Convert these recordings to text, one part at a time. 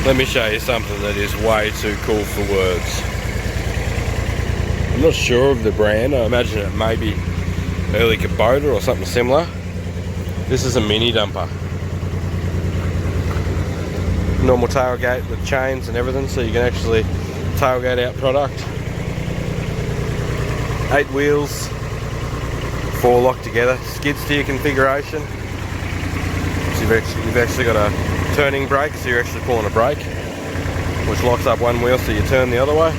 Let me show you something that is way too cool for words. I'm not sure of the brand. I imagine it may be early Kubota or something similar. This is a mini dumper. Normal tailgate with chains and everything, so you can actually tailgate out product. 8 wheels, 4 locked together. Skid steer configuration. So you've actually got a turning brake, so you're actually pulling a brake, which locks up one wheel so you turn the other way.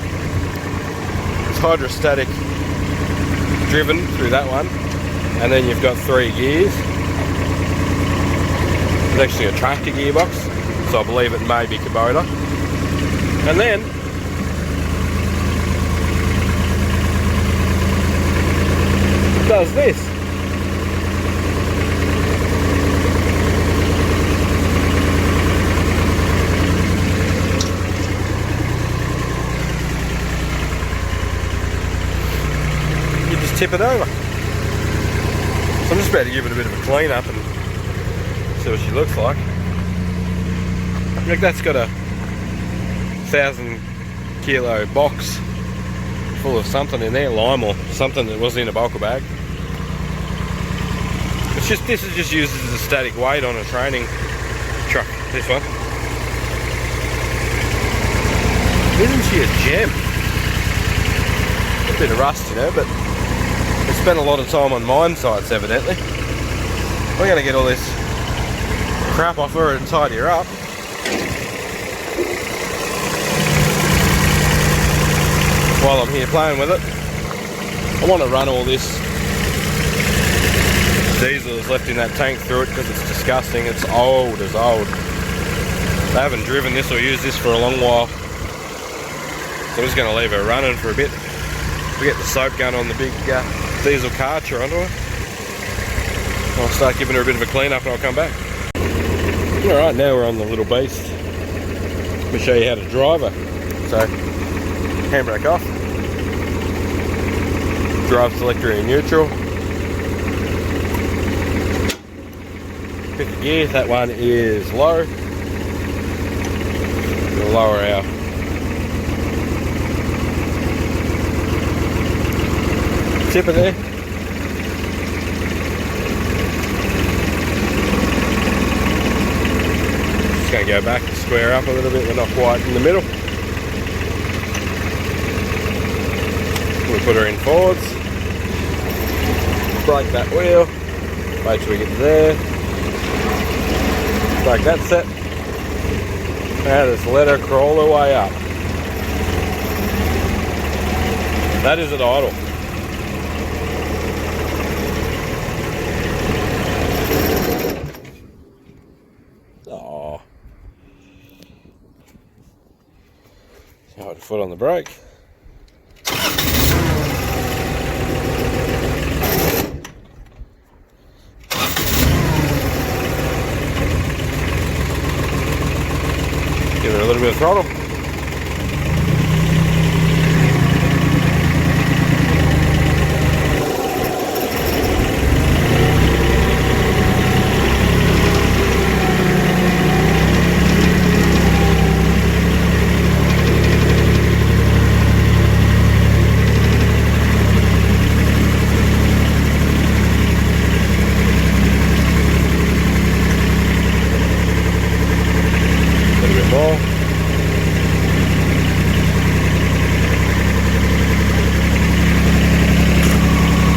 It's hydrostatic driven through that one, and then you've got 3 gears. It's actually a tractor gearbox, so I believe it may be Kubota. And then it does this. Tip it over. So I'm just about to give it a bit of a clean up and see what she looks like. Look, that's got a 1,000 kilo box full of something in there, lime or something that was in a bulker bag. It's just, this is just used as a static weight on a training truck, this one. Isn't she a gem? A bit of rust, you know, but we spent a lot of time on mine sites, evidently. We're going to get all this crap off her and tidy her up. While I'm here playing with it, I want to run all this diesel that's left in that tank through it because it's disgusting. It's old as old. They haven't driven this or used this for a long while. So I'm just going to leave her running for a bit. We get the soap gun on the big diesel Karcher onto her. I'll start giving her a bit of a clean up and I'll come back. Alright, now we're on the little beast. Let me show you how to drive her. So, handbrake off. Drive selector in neutral. Pick a gear, that one is low. We'll lower our tipper there. Just going to go back and square up a little bit. We're not quite in the middle. We'll put her in forwards. Brake that wheel. Wait till we get there. Brake that set. And just let her crawl her way up. That is at idle. Oh. Hold the foot on the brake. Give it a little bit of throttle.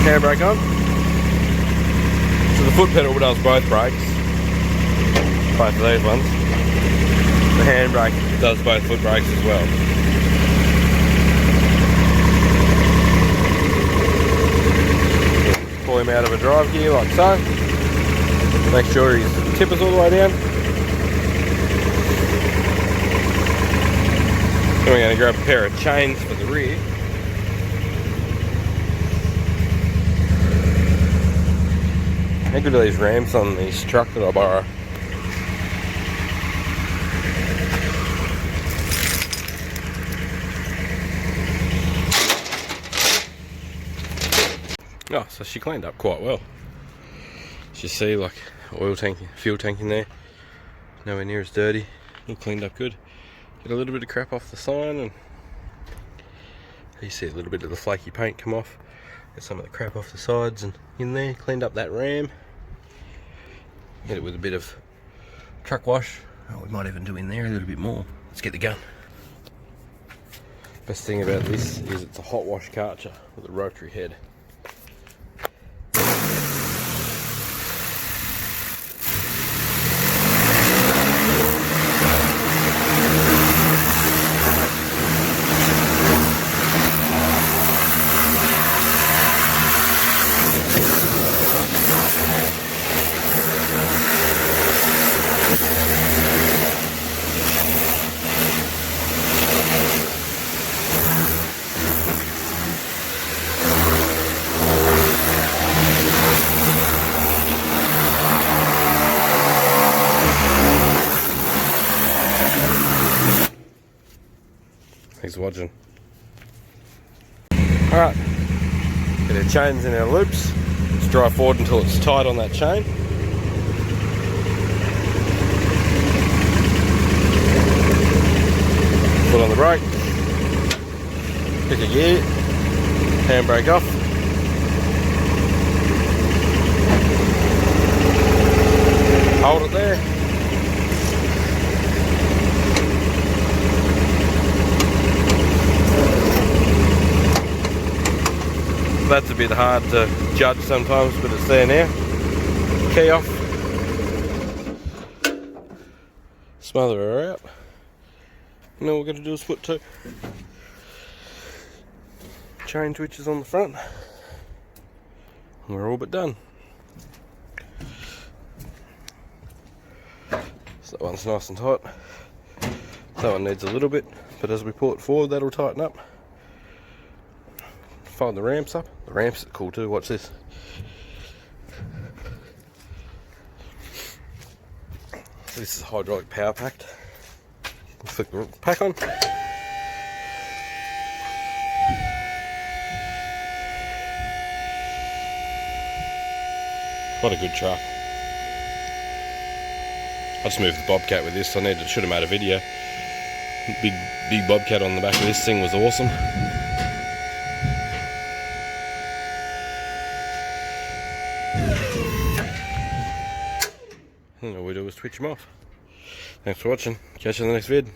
Handbrake on. So the foot pedal does both brakes, both of these ones. The handbrake does both foot brakes as well. Pull him out of a drive gear like so. Make sure his tipper's all the way down. Then we're going to grab a pair of chains for the rear. How good are these ramps on this truck that I borrow? Oh, so she cleaned up quite well. You see, like, oil tank, fuel tank in there. Nowhere near as dirty. All cleaned up good. Get a little bit of crap off the sign, and you see a little bit of the flaky paint come off. Get some of the crap off the sides and in there. Cleaned up that ram. Hit it with a bit of truck wash. Oh, we might even do in there a little bit more. Let's get the gun. Best thing about this is it's a hot wash Karcher with a rotary head. Thanks for watching. Alright, get our chains in our loops. Let's drive forward until it's tight on that chain. Foot on the brake. Pick a gear. Handbrake off. Hold it there. That's a bit hard to judge sometimes, but it's there now. Key off. Smother her out. And all we're going to do is put 2 chain twitches on the front. And we're all but done. So that one's nice and tight. That one needs a little bit, but as we pull it forward, that'll tighten up. Fold the ramps up. The ramps are cool too. Watch this. So this is hydraulic power packed. Flick the pack on. What a good truck. I just moved the Bobcat with this. Should have made a video. Big Bobcat on the back of this thing was awesome. And all we do is switch them off. Thanks for watching. Catch you in the next vid.